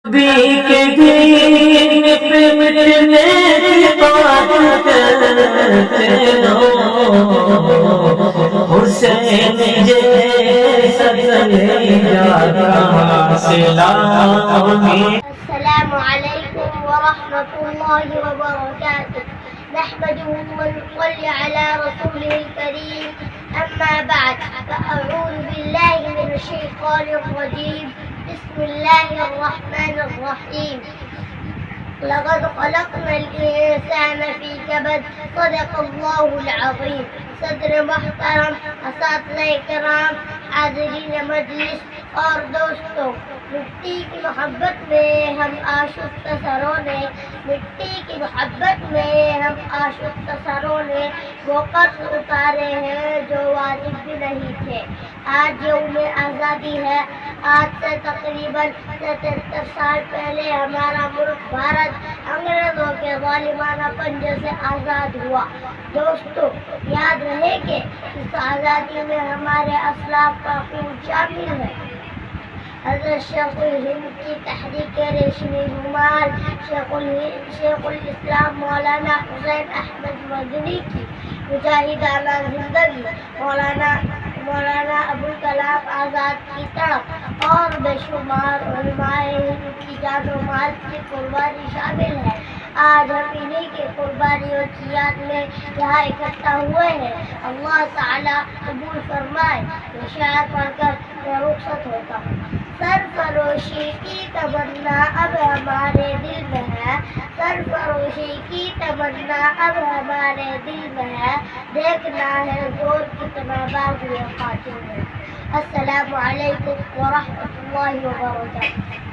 نبی کے دین پہ مٹنے کی بات کرتے ہو، حسین جیسا کلیجہ کہاں سے لاؤں؟ السلام علیکم ورحمۃ اللہ وبرکاتہ، نحمده ونصلي على رسوله الكريم، أما بعد، فأعوذ بالله من الشيطان الرجيم، بسم الله الرحمن الرحيم. لقد خلقنا الإنسان في كبد، صدق الله العظيم. صدر محترم، اساتذہ کرام، حاضرین مجلس اور دوستوں، مٹی کی محبت میں ہم آشفتہ سروں نے وہ قرض اتارے ہیں جو واجب بھی نہیں تھے. آج یوم آزادی ہے. آج سے تقریباً 73 سال پہلے ہمارا ملک بھارت انگریزوں کے ظالمانہ پنجے سے آزاد ہوا. دوستو، یاد رہے کہ اس آزادی میں ہمارے اسلاف کا خون شامل ہے. حضرت شیخ الہند کی تحریک ریشمی رومال، شیخ الاسلام مولانا حسین احمد مدنی کی مجاہدانہ زندگی، مولانا ابوالکلام آزاد کی تڑپ اور بے شمار علماء ہند کی جان و مال کی قربانی شامل ہے. آج ہم انہی کی قربانیوں کی یاد میں یہاں اکٹھا ہوئے ہیں. اللہ تعالیٰ قبول فرمائے. یہ شعر پڑھ کر میں رخصت ہوتا ہوں. سرفروشی کی تمنا اب ہمارے دل میں ہے، سرفروشی کی تمنا اب ہمارے دل میں ہے، دیکھنا ہے زور کتنا باغ خاتون ہے. السلام علیکم ورحمۃ اللہ وبرکاتہ.